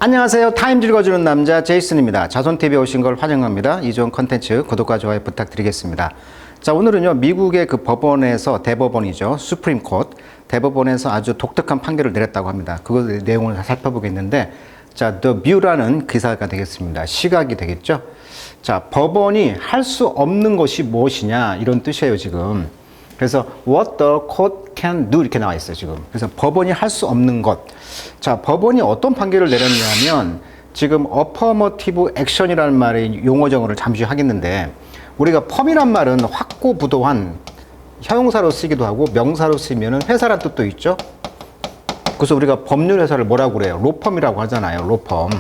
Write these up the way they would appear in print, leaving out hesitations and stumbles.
안녕하세요. 타임즈 읽어주는 남자 제이슨입니다. 자손TV에 오신 걸 환영합니다. 이 좋은 컨텐츠 구독과 좋아요 부탁드리겠습니다. 자, 오늘은요, 미국의 그 법원에서, 대법원이죠, 수프림 코트 대법원에서 아주 독특한 판결을 내렸다고 합니다. 그 내용을 살펴보겠는데, 자, The View라는 기사가 되겠습니다. 시각이 되겠죠. 자, 법원이 할 수 없는 것이 무엇이냐, 이런 뜻이에요, 지금. 그래서 what the court can do 이렇게 나와 있어요, 지금. 그래서 법원이 할 수 없는 것. 자, 법원이 어떤 판결을 내렸냐면, 지금 affirmative action이라는 말의 용어 정의를 잠시 하겠는데, 우리가 펌이란 말은 확고부도한 형용사로 쓰기도 하고 명사로 쓰면은 회사란 뜻도 있죠. 그래서 우리가 법률 회사를 뭐라고 그래요? 로펌이라고 하잖아요. 로펌.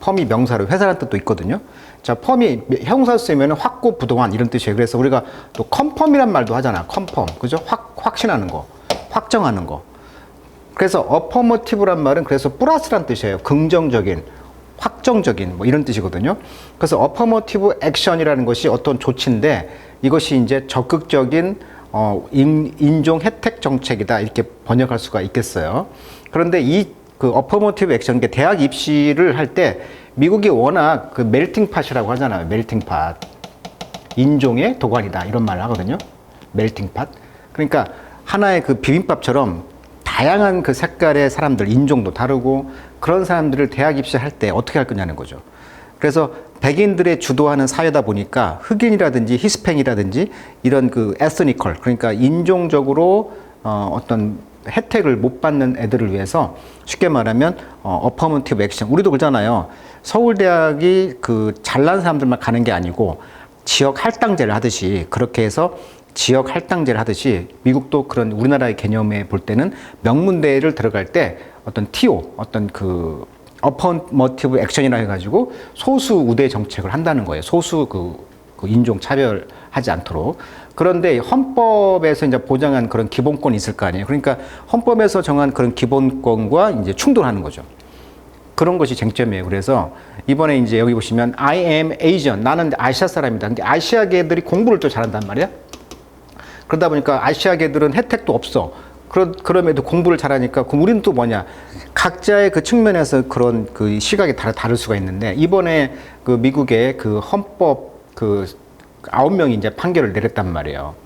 펌이 명사로 회사란 뜻도 있거든요. 자, 펌이 형사로 쓰면 확고부동한 이런 뜻이에요. 그래서 우리가 또 컨펌이란 말도 하잖아. 컨펌. 그죠? 확신하는 거. 확정하는 거. 그래서 어퍼머티브란 말은 그래서 플러스란 뜻이에요. 긍정적인, 확정적인 뭐 이런 뜻이거든요. 그래서 어퍼머티브 액션이라는 것이 어떤 조치인데 이것이 이제 적극적인 인종 혜택 정책이다 이렇게 번역할 수가 있겠어요. 그런데 이 그 어퍼머티브 액션, 대학 입시를 할 때 미국이 워낙 그 멜팅팟이라고 하잖아요. 멜팅팟. 인종의 도가니다 이런 말을 하거든요. 멜팅팟. 그러니까 하나의 그 비빔밥처럼 다양한 그 색깔의 사람들, 인종도 다르고 그런 사람들을 대학 입시할 때 어떻게 할 거냐는 거죠. 그래서 백인들의 주도하는 사회다 보니까 흑인이라든지 히스패닉이라든지 이런 그 에스니컬, 그러니까 인종적으로 어떤 혜택을 못 받는 애들을 위해서 쉽게 말하면 어퍼머티브 액션. 우리도 그러잖아요. 서울대학이 그 잘난 사람들만 가는 게 아니고 지역 할당제를 하듯이 그렇게 해서 지역 할당제를 하듯이 미국도 그런 우리나라의 개념에 볼 때는 명문대를 들어갈 때 어떤 TO, 어떤 그 어퍼머티브 액션이라 해가지고 소수 우대 정책을 한다는 거예요. 소수 그 인종 차별하지 않도록. 그런데 헌법에서 이제 보장한 그런 기본권이 있을 거 아니에요. 그러니까 헌법에서 정한 그런 기본권과 이제 충돌하는 거죠. 그런 것이 쟁점이에요. 그래서 이번에 이제 여기 보시면 I am Asian. 나는 아시아 사람이다. 근데 아시아계들이 공부를 또 잘한단 말이야. 그러다 보니까 아시아계들은 혜택도 없어. 그럼에도 공부를 잘하니까 그럼 우리는 또 뭐냐? 각자의 그 측면에서 그런 그 시각이 다를 수가 있는데 이번에 그 미국의 그 헌법 그 9명이 이제 판결을 내렸단 말이에요.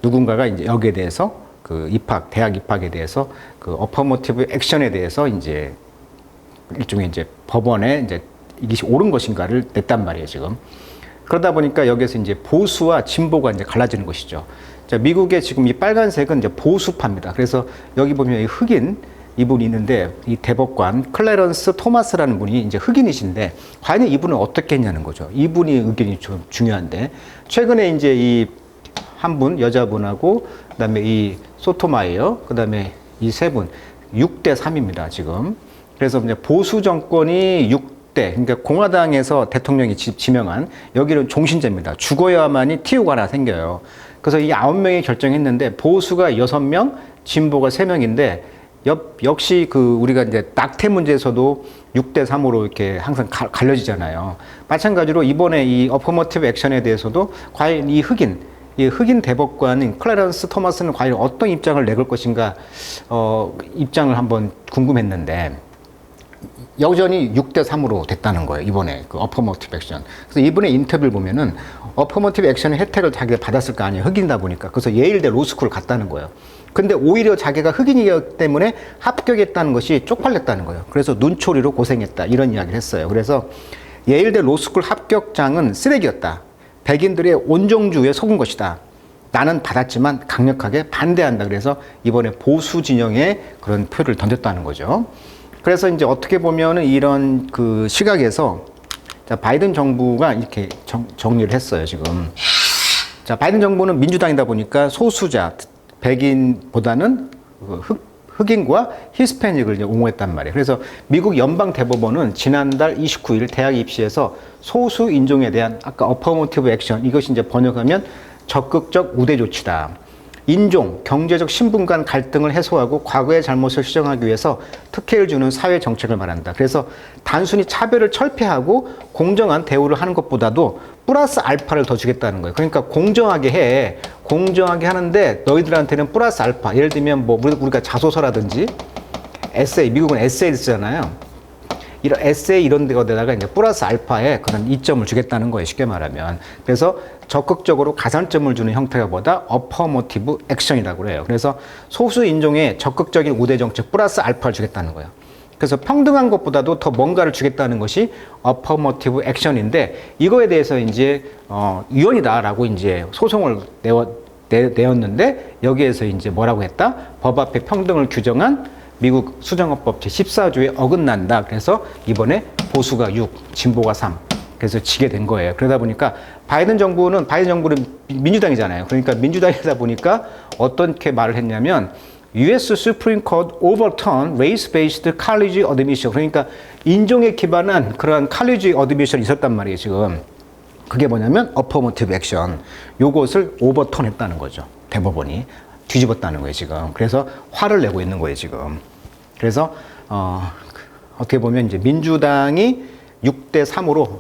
누군가가 이제 여기에 대해서 그 대학 입학에 대해서 그 어퍼머티브 액션에 대해서 이제 일종의 이제 법원에 이제 이것이 옳은 것인가를 냈단 말이에요, 지금. 그러다 보니까 여기서 이제 보수와 진보가 이제 갈라지는 것이죠. 자, 미국의 지금 이 빨간색은 이제 보수파입니다. 그래서 여기 보면 이 흑인 이분이 있는데 이 대법관 클래런스 토마스라는 분이 이제 흑인이신데 과연 이분은 어떻게 했냐는 거죠. 이분이 의견이 좀 중요한데 최근에 이제 이 한 분 여자분하고 그다음에 이 소토마이어 그다음에 이 세 분 6대 3입니다, 지금. 그래서 이제 보수 정권이 6대, 그러니까 공화당에서 대통령이 지명한 여기는 종신제입니다. 죽어야만이 TO가 하나 생겨요. 그래서 이 9명이 결정했는데 보수가 6명, 진보가 3명인데 역시 그 우리가 이제 낙태 문제에서도 6대 3으로 이렇게 항상 갈려지잖아요. 마찬가지로 이번에 이 어퍼머티브 액션에 대해서도 과연 이 흑인 대법관인 클래런스 토마스는 과연 어떤 입장을 내걸 것인가 입장을 한번 궁금했는데 여전히 6대 3으로 됐다는 거예요. 이번에 그 어퍼머티브 액션. 그래서 이번에 인터뷰를 보면은 어퍼머티브 액션의 혜택을 자기가 받았을 거 아니에요. 흑인이다 보니까. 그래서 예일대 로스쿨을 갔다는 거예요. 근데 오히려 자기가 흑인이기 때문에 합격했다는 것이 쪽팔렸다는 거예요. 그래서 눈초리로 고생했다. 이런 이야기를 했어요. 그래서 예일대 로스쿨 합격장은 쓰레기였다. 백인들의 온종주의에 속은 것이다. 나는 받았지만 강력하게 반대한다. 그래서 이번에 보수 진영에 그런 표를 던졌다는 거죠. 그래서 이제 어떻게 보면은 이런 그 시각에서 자, 바이든 정부가 이렇게 정리를 했어요, 지금. 자, 바이든 정부는 민주당이다 보니까 소수자, 백인보다는 흑인과 히스패닉을 옹호했단 말이에요. 그래서 미국 연방 대법원은 지난달 29일 대학 입시에서 소수 인종에 대한 아까 어퍼머티브 액션 이것이 이제 번역하면 적극적 우대 조치다. 인종, 경제적 신분 간 갈등을 해소하고 과거의 잘못을 수정하기 위해서 특혜를 주는 사회 정책을 말한다. 그래서 단순히 차별을 철폐하고 공정한 대우를 하는 것보다도 플러스 알파를 더 주겠다는 거예요. 그러니까 공정하게 해. 공정하게 하는데 너희들한테는 플러스 알파. 예를 들면 뭐 우리가 자소서라든지 에세이, 미국은 에세이 쓰잖아요. 이런 에세이 이런 데다가 이제 플러스 알파의 그런 이점을 주겠다는 거예요. 쉽게 말하면. 그래서 적극적으로 가산점을 주는 형태가 보다 어퍼머티브 액션이라고 그래요. 그래서 소수 인종의 적극적인 우대 정책 플러스 알파를 주겠다는 거예요. 그래서 평등한 것보다도 더 뭔가를 주겠다는 것이 어퍼머티브 액션인데 이거에 대해서 이제 위헌이다라고 이제 소송을 내었는데 여기에서 이제 뭐라고 했다? 법 앞에 평등을 규정한 미국 수정헌법 제14조에 어긋난다. 그래서 이번에 보수가 6, 진보가 3. 그래서 지게 된 거예요. 그러다 보니까 바이든 정부는 민주당이잖아요. 그러니까 민주당이다 보니까 어떻게 말을 했냐면 US Supreme Court overturned race-based college admission. 그러니까 인종에 기반한 그런 college admission이 있었단 말이에요, 지금. 그게 뭐냐면 affirmative action. 요것을 오버턴 했다는 거죠. 대법원이 뒤집었다는 거예요, 지금. 그래서 화를 내고 있는 거예요, 지금. 그래서 어떻게 보면 이제 민주당이 6대 3으로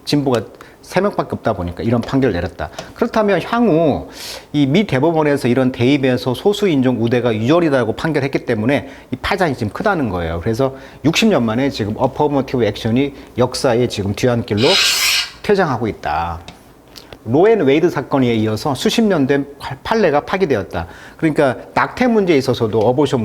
진보가 3명밖에 없다 보니까 이런 판결을 내렸다. 그렇다면 향후 이 미 대법원에서 이런 대입에서 소수 인종 우대가 유혈이다고 판결했기 때문에 이 파장이 지금 크다는 거예요. 그래서 60년 만에 지금 어퍼머티브 액션이 역사의 지금 뒤안길로 퇴장하고 있다. 로앤 웨이드 사건에 이어서 수십 년 된 판례가 파기되었다. 그러니까 낙태 문제에 있어서도 어보션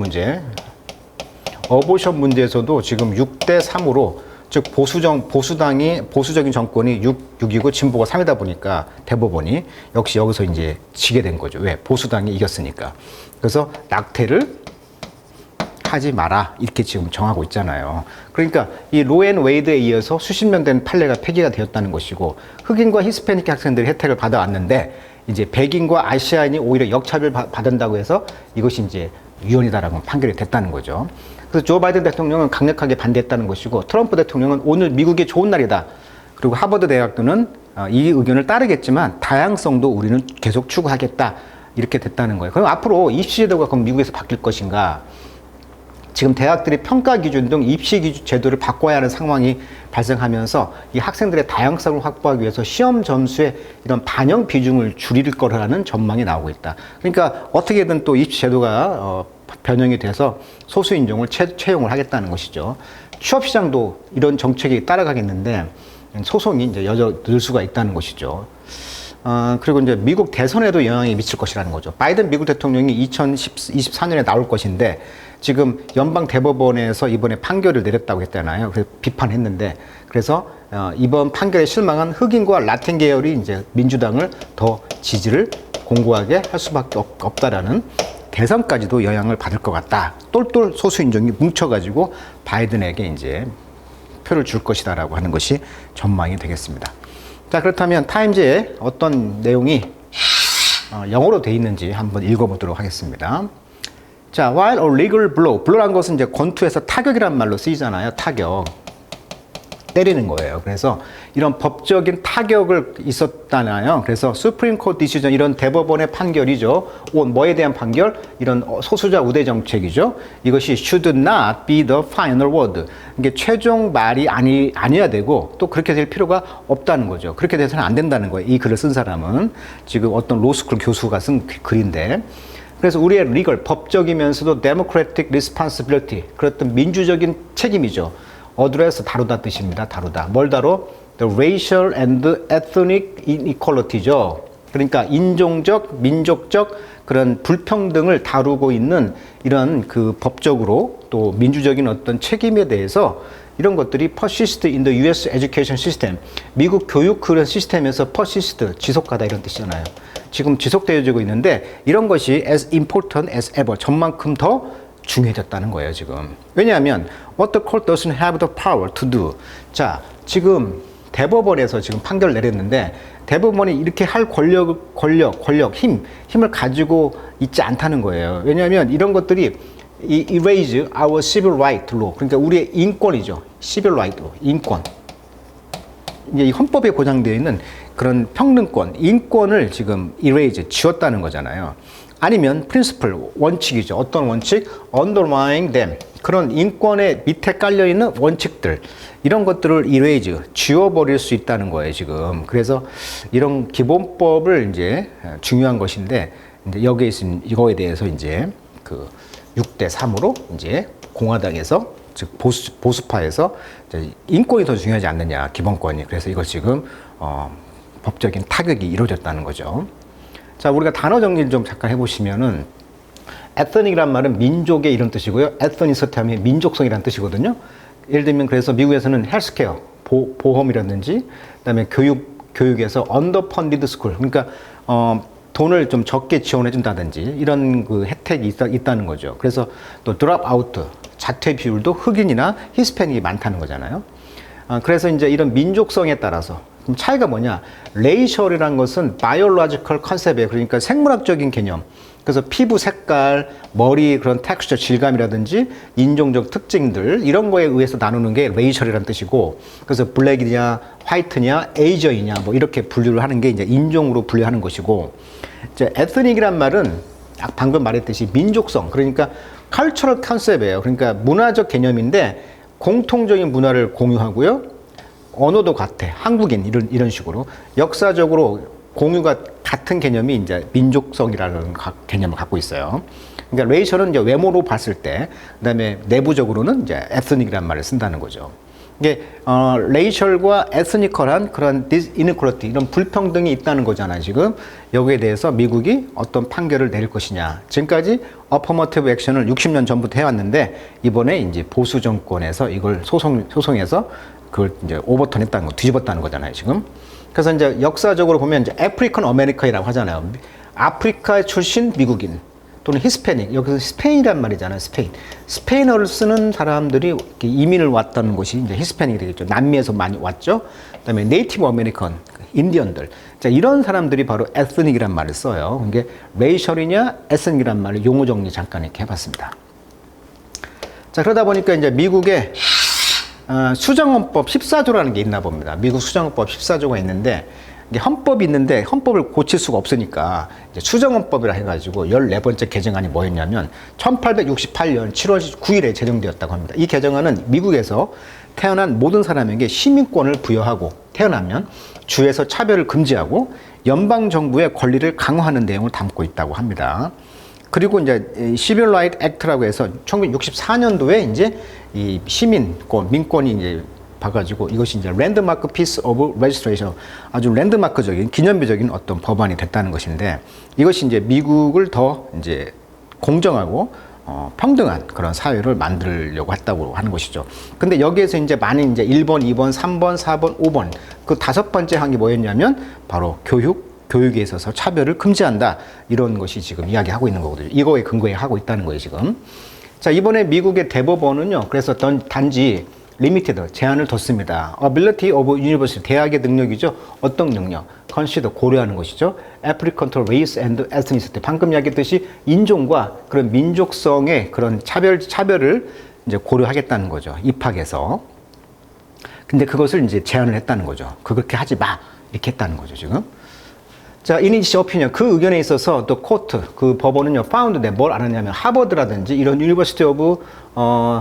문제에서도 지금 6대 3으로 즉 보수적인 정권이 6이고 진보가 3이다 보니까 대법원이 역시 여기서 이제 지게 된 거죠. 왜? 보수당이 이겼으니까. 그래서 낙태를 하지 마라 이렇게 지금 정하고 있잖아요. 그러니까 이 로앤 웨이드에 이어서 수십 년 된 판례가 폐기가 되었다는 것이고 흑인과 히스패닉 학생들이 혜택을 받아왔는데 이제 백인과 아시아인이 오히려 역차별 받는다고 해서 이것이 이제 위헌이다라고 판결이 됐다는 거죠. 그래서 조 바이든 대통령은 강력하게 반대했다는 것이고 트럼프 대통령은 오늘 미국이 좋은 날이다. 그리고 하버드 대학교는 이 의견을 따르겠지만 다양성도 우리는 계속 추구하겠다. 이렇게 됐다는 거예요. 그럼 앞으로 입시 제도가 그럼 미국에서 바뀔 것인가? 지금 대학들이 평가 기준 등 입시 기준 제도를 바꿔야 하는 상황이 발생하면서 이 학생들의 다양성을 확보하기 위해서 시험 점수에 이런 반영 비중을 줄일 거라는 전망이 나오고 있다. 그러니까 어떻게든 또 입시 제도가 변형이 돼서 소수 인종을 채용을 하겠다는 것이죠. 취업 시장도 이런 정책이 따라가겠는데 소송이 이제 늘 수가 있다는 것이죠. 그리고 이제 미국 대선에도 영향이 미칠 것이라는 거죠. 바이든 미국 대통령이 2024년에 나올 것인데 지금 연방 대법원에서 이번에 판결을 내렸다고 했잖아요. 그래서 비판했는데 그래서 이번 판결에 실망한 흑인과 라틴 계열이 이제 민주당을 더 지지를 공고하게 할 수밖에 없다라는 대선까지도 영향을 받을 것 같다. 똘똘 소수 인종이 뭉쳐가지고 바이든에게 이제 표를 줄 것이다라고 하는 것이 전망이 되겠습니다. 자, 그렇다면 타임즈에 어떤 내용이 영어로 돼 있는지 한번 읽어보도록 하겠습니다. 자, while a legal blow, blow란 것은 이제 권투에서 타격이란 말로 쓰이잖아요. 타격. 때리는 거예요. 그래서 이런 법적인 타격을 있었잖아요. 그래서 Supreme Court decision 이런 대법원의 판결이죠. 뭐에 대한 판결? 이런 소수자 우대 정책이죠. 이것이 should not be the final word. 이게 최종 말이 아니어야 되고 또 그렇게 될 필요가 없다는 거죠. 그렇게 돼서는 안 된다는 거예요. 이 글을 쓴 사람은 지금 어떤 로스쿨 교수가 쓴 글인데. 그래서 우리의 legal, 법적이면서도 democratic responsibility, 그랬던 민주적인 책임이죠. 어드레스 다루다 뜻입니다. 다루다. 뭘 다뤄? The racial and ethnic inequality죠. 그러니까 인종적, 민족적 그런 불평등을 다루고 있는 이런 그 법적으로 또 민주적인 어떤 책임에 대해서 이런 것들이 persist in the US education system. 미국 교육 그런 시스템에서 persist, 지속하다 이런 뜻이잖아요. 지금 지속되어지고 있는데 이런 것이 as important as ever. 전만큼 더 중요해졌다는 거예요, 지금. 왜냐하면 what the court doesn't have the power to do. 자, 지금 대법원에서 지금 판결을 내렸는데 대법원이 이렇게 할 힘을 가지고 있지 않다는 거예요. 왜냐하면 이런 것들이 erase our civil right law. 그러니까 우리의 인권이죠. civil right law, 인권. 이제 이 헌법에 보장되어 있는 그런 평등권, 인권을 지금 erase, 지웠다는 거잖아요. 아니면 principle, 원칙이죠. 어떤 원칙? underlying them. 그런 인권의 밑에 깔려있는 원칙들. 이런 것들을 erase, 지워버릴 수 있다는 거예요, 지금. 그래서 이런 기본법을 이제 중요한 것인데, 이제 여기에 있는 이거에 대해서 이제 그 6대 3으로 이제 공화당에서 즉 보수파에서 이제 인권이 더 중요하지 않느냐, 기본권이. 그래서 이걸 지금 법적인 타격이 이루어졌다는 거죠. 자, 우리가 단어 정리를 좀 잠깐 해보시면은 ethnic이란 말은 민족의 이런 뜻이고요. ethnicity 하면 민족성이라는 뜻이거든요. 예를 들면 그래서 미국에서는 헬스케어, 보험이라든지 그다음에 교육에서 underfunded school, 그러니까 돈을 좀 적게 지원해 준다든지 이런 그 혜택이 있다는 거죠. 그래서 또 drop out, 자퇴 비율도 흑인이나 히스패닉이 많다는 거잖아요. 그래서 이제 이런 민족성에 따라서 그럼 차이가 뭐냐? 레이셜이라는 것은 biological 컨셉이에요. 그러니까 생물학적인 개념. 그래서 피부 색깔, 머리 그런 텍스처 질감이라든지 인종적 특징들 이런 거에 의해서 나누는 게 레이셜이라는 뜻이고, 그래서 블랙이냐, 화이트냐, 에이저이냐 뭐 이렇게 분류를 하는 게 이제 인종으로 분류하는 것이고, 이제 에스닉이란 말은 방금 말했듯이 민족성, 그러니까 cultural 컨셉이에요. 그러니까 문화적 개념인데 공통적인 문화를 공유하고요, 언어도 같아, 한국인 이런 식으로 역사적으로 공유가 같은 개념이 이제 민족성이라는 개념을 갖고 있어요. 그러니까 레이셜은 이제 외모로 봤을 때, 그다음에 내부적으로는 이제 에스닉이라는 말을 쓴다는 거죠. 이게 레이셜과 에스니컬한 그런 디스이니퀄리티, 이런 불평등이 있다는 거잖아요. 지금 여기에 대해서 미국이 어떤 판결을 내릴 것이냐. 지금까지 어퍼머티브 액션을 60년 전부터 해왔는데 이번에 이제 보수 정권에서 이걸 소송해서 그걸 이제 오버턴했다는 거, 뒤집었다는 거잖아요. 지금. 그래서 이제 역사적으로 보면 이제 아프리칸 아메리카이라고 하잖아요. 아프리카 출신 미국인 또는 히스패닉, 여기서 스페인이란 말이잖아요. 스페인어를 쓰는 사람들이 이민을 왔다는 곳이 이제 히스패닉이 되겠죠. 남미에서 많이 왔죠. 그다음에 네이티브 아메리칸, 인디언들. 자, 이런 사람들이 바로 에스닉이란 말을 써요. 이게 레이셜이냐 에스닉이란 말을 용어 정리 잠깐 이렇게 해봤습니다. 자, 그러다 보니까 이제 미국의 수정헌법 14조라는 게 있나 봅니다. 미국 수정헌법 14조가 있는데, 이게 헌법이 있는데 헌법을 고칠 수가 없으니까 이제 수정헌법이라 해가지고 14번째 개정안이 뭐였냐면 1868년 7월 9일에 제정되었다고 합니다. 이 개정안은 미국에서 태어난 모든 사람에게 시민권을 부여하고, 태어나면 주에서 차별을 금지하고 연방정부의 권리를 강화하는 내용을 담고 있다고 합니다. 그리고 이제 시빌 라이트 액트라고 해서 1964년도에 이제 이 시민권, 민권이 이제 봐가지고 이것이 이제 랜드마크 피스 오브 레지스트레이션, 아주 랜드마크적인 기념비적인 어떤 법안이 됐다는 것인데, 이것이 이제 미국을 더 이제 공정하고 평등한 그런 사회를 만들려고 했다고 하는 것이죠. 근데 여기에서 이제 많이 이제 1번, 2번, 3번, 4번, 5번 그 5번째 한 게 뭐였냐면 바로 교육에 있어서 차별을 금지한다, 이런 것이 지금 이야기하고 있는 거거든요. 이거에 근거에 하고 있다는 거예요, 지금. 자, 이번에 미국의 대법원은요, 그래서 단지 리미티드, 제한을 뒀습니다. ability of university, 대학의 능력이죠. 어떤 능력? consider, 고려하는 것이죠. applicant race and ethnicity, 방금 이야기했듯이 인종과 그런 민족성의 그런 차별을 이제 고려하겠다는 거죠. 입학에서. 근데 그것을 이제 제한을 했다는 거죠. 그렇게 하지 마, 이렇게 했다는 거죠, 지금. 자, 이니시 오피니언, 그 의견에 있어서 또 코트, 그 법원은요, 파운드인데 뭘 알았냐면 하버드라든지 이런 유니버시티 오브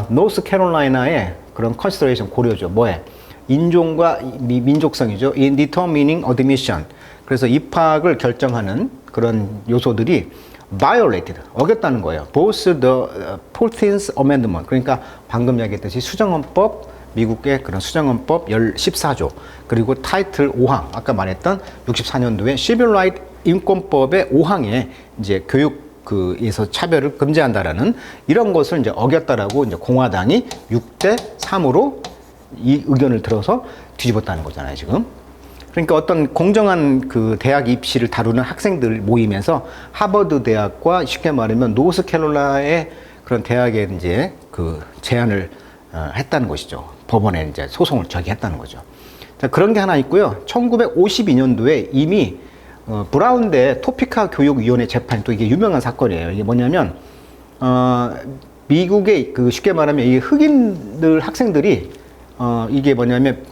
노스 캐롤라이나의 그런 컨시더레이션, 고려죠. 뭐에? 인종과 민족성이죠. in determining admission. 그래서 입학을 결정하는 그런 요소들이 violated, 어겼다는 거예요. both the 14th Amendment, 그러니까 방금 이야기했듯이 수정헌법, 미국의 그런 수정헌법 14조, 그리고 타이틀 5항, 아까 말했던 64년도에 시빌 라이트 인권법의 5항에 이제 교육에서 차별을 금지한다라는 이런 것을 이제 어겼다라고 이제 공화당이 6대 3으로 이 의견을 들어서 뒤집었다는 거잖아요, 지금. 그러니까 어떤 공정한 그 대학 입시를 다루는 학생들 모임에서 하버드 대학과 쉽게 말하면 노스캐롤라의 그런 대학에 이제 그 제안을 했다는 것이죠. 법원에 이제 소송을 저기했다는 거죠. 자, 그런 게 하나 있고요. 1952년도에 이미 브라운대 토피카 교육위원회 재판이, 또 이게 유명한 사건이에요. 이게 뭐냐면 미국의 그 쉽게 말하면 이 흑인들 학생들이 이게 뭐냐면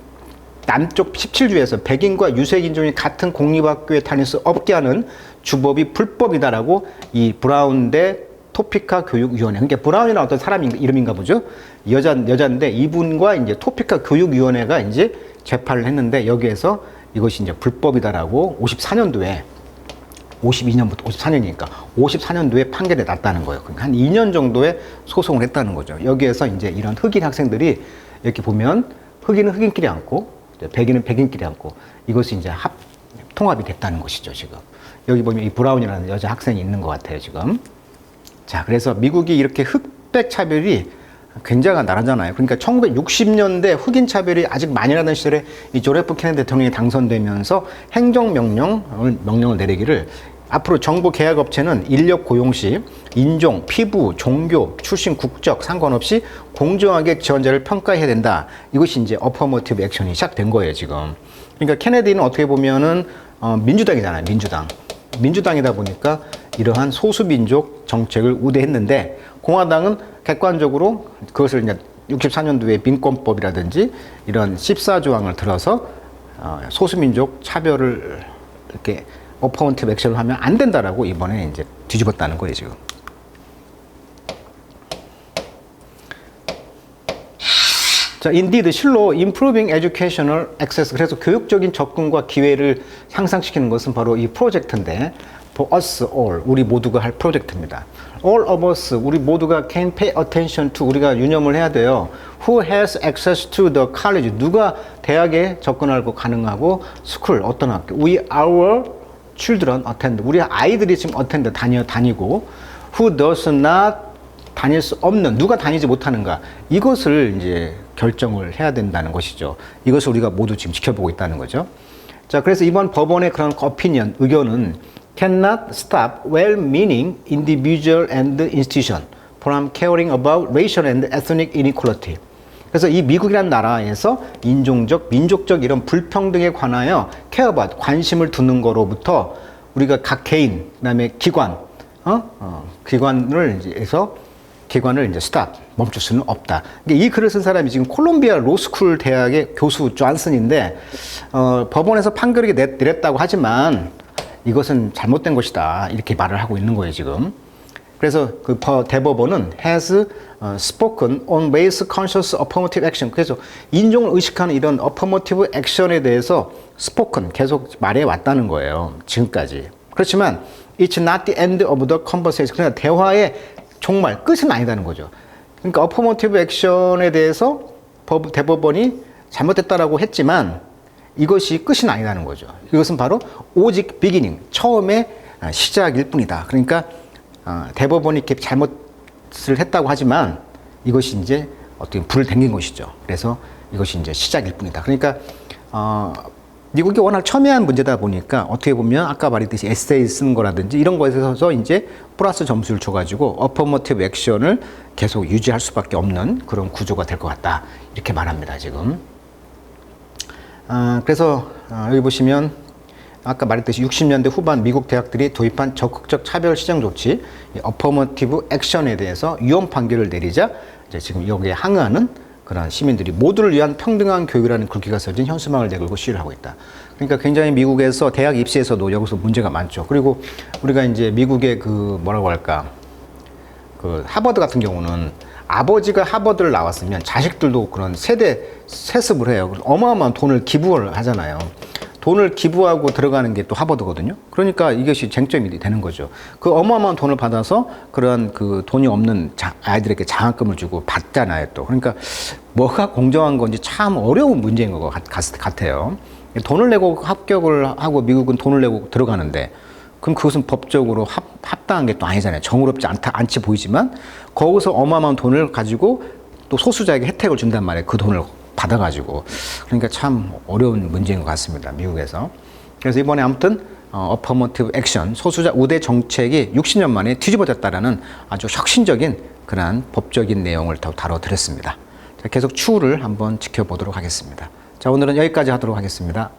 남쪽 17주에서 백인과 유색인종이 같은 공립학교에 다닐 수 없게 하는 주법이 불법이다라고 이 브라운대 토피카 교육위원회, 그러니까 브라운이라는 어떤 사람 이름인가 보죠. 여자인데 이분과 이제 토피카 교육위원회가 이제 재판을 했는데 여기에서 이것이 이제 불법이다라고 54년도에 52년부터 54년이니까 54년도에 판결이 났다는 거예요. 그러니까 한 2년 정도의 소송을 했다는 거죠. 여기에서 이제 이런 흑인 학생들이 이렇게 보면 흑인은 흑인끼리 앉고 백인은 백인끼리 앉고 이것이 이제 통합이 됐다는 것이죠, 지금. 여기 보면 이 브라운이라는 여자 학생이 있는 것 같아요, 지금. 자, 그래서 미국이 이렇게 흑백 차별이 굉장한 나라잖아요. 그러니까 1960년대 흑인 차별이 아직 만연하던 시절에 이 존 F 케네디 대통령이 당선되면서 명령을 내리기를 앞으로 정부 계약 업체는 인력 고용 시 인종, 피부, 종교, 출신 국적 상관없이 공정하게 지원자를 평가해야 된다. 이것이 이제 어퍼머티브 액션이 시작된 거예요, 지금. 그러니까 케네디는 어떻게 보면은 민주당이잖아요, 민주당이다 보니까 이러한 소수민족 정책을 우대했는데 공화당은 객관적으로 그것을 이제 64년도에 민권법이라든지 이런 14조항을 들어서 소수민족 차별을 이렇게 어퍼머티브 액션을 하면 안 된다라고 이번에 이제 뒤집었다는 거예요, 지금. 자, indeed, 실로 improving educational access. 그래서 교육적인 접근과 기회를 향상시키는 것은 바로 이 프로젝트인데, for us all, 우리 모두가 할 프로젝트입니다. All of us, 우리 모두가 can pay attention to, 우리가 유념을 해야 돼요. Who has access to the college? 누가 대학에 접근하고 가능하고, school, 어떤 학교? We, our children attend. 우리 아이들이 지금 attend, 다니고, who does not 다닐 수 없는, 누가 다니지 못하는가, 이것을 이제 결정을 해야 된다는 것이죠. 이것을 우리가 모두 지금 지켜보고 있다는 거죠. 자, 그래서 이번 법원의 그런 의견은 cannot stop well-meaning individual and institution from caring about racial and ethnic inequality. 그래서 이 미국이라는 나라에서 인종적, 민족적 이런 불평등에 관하여 care about, 관심을 두는 거로부터 우리가 각 개인, 그다음에 기관을 이제 stop, 멈출 수는 없다. 이 글을 쓴 사람이 지금 콜롬비아 로스쿨 대학의 교수 존슨인데, 법원에서 판결이 내렸다고 하지만 이것은 잘못된 것이다. 이렇게 말을 하고 있는 거예요, 지금. 그래서 그 대법원은 has spoken on race conscious affirmative action. 그래서 인종을 의식하는 이런 affirmative action에 대해서 spoken, 계속 말해 왔다는 거예요, 지금까지. 그렇지만 it's not the end of the conversation. 그러니까 대화의 정말 끝은 아니다는 거죠. 그러니까 어퍼머티브 액션에 대해서 대법원이 잘못됐다라고 했지만 이것이 끝이 아니다는 거죠. 이것은 바로 오직 비기닝, 처음의 시작일 뿐이다. 그러니까 대법원이 이렇게 잘못을 했다고 하지만 이것이 이제 어떻게 불을 댕긴 것이죠. 그래서 이것이 이제 시작일 뿐이다. 그러니까 미국이 워낙 첨예한 문제다 보니까 어떻게 보면 아까 말했듯이 에세이 쓰는 거라든지 이런 거에서 이제 플러스 점수를 줘가지고 어퍼머티브 액션을 계속 유지할 수밖에 없는 그런 구조가 될 것 같다. 이렇게 말합니다, 지금. 그래서 여기 보시면 아까 말했듯이 60년대 후반 미국 대학들이 도입한 적극적 차별 시정 조치, 어퍼머티브 액션에 대해서 위헌 판결을 내리자 이제 지금 여기에 항의하는 그런 시민들이 모두를 위한 평등한 교육이라는 글귀가 써진 현수막을 내걸고 시위를 하고 있다. 그러니까 굉장히 미국에서 대학 입시에서도 여기서 문제가 많죠. 그리고 우리가 이제 미국의 그 뭐라고 할까, 그 하버드 같은 경우는 아버지가 하버드를 나왔으면 자식들도 그런 세습을 해요. 어마어마한 돈을 기부를 하잖아요. 돈을 기부하고 들어가는 게 또 하버드거든요. 그러니까 이것이 쟁점이 되는 거죠. 그 어마어마한 돈을 받아서 그런 그 돈이 없는 아이들에게 장학금을 주고 받잖아요, 또. 그러니까 뭐가 공정한 건지 참 어려운 문제인 것 같아요. 돈을 내고 합격을 하고 미국은 돈을 내고 들어가는데 그럼 그것은 법적으로 합당한 게 또 아니잖아요. 정의롭지 않지 보이지만 거기서 어마어마한 돈을 가지고 또 소수자에게 혜택을 준단 말이에요. 그 돈을 받아가지고. 그러니까 참 어려운 문제인 것 같습니다, 미국에서. 그래서 이번에 아무튼 어퍼머티브 액션, 소수자 우대 정책이 60년 만에 뒤집어졌다라는 아주 혁신적인 그러한 법적인 내용을 더 다뤄드렸습니다. 자, 계속 추후를 한번 지켜보도록 하겠습니다. 자, 오늘은 여기까지 하도록 하겠습니다.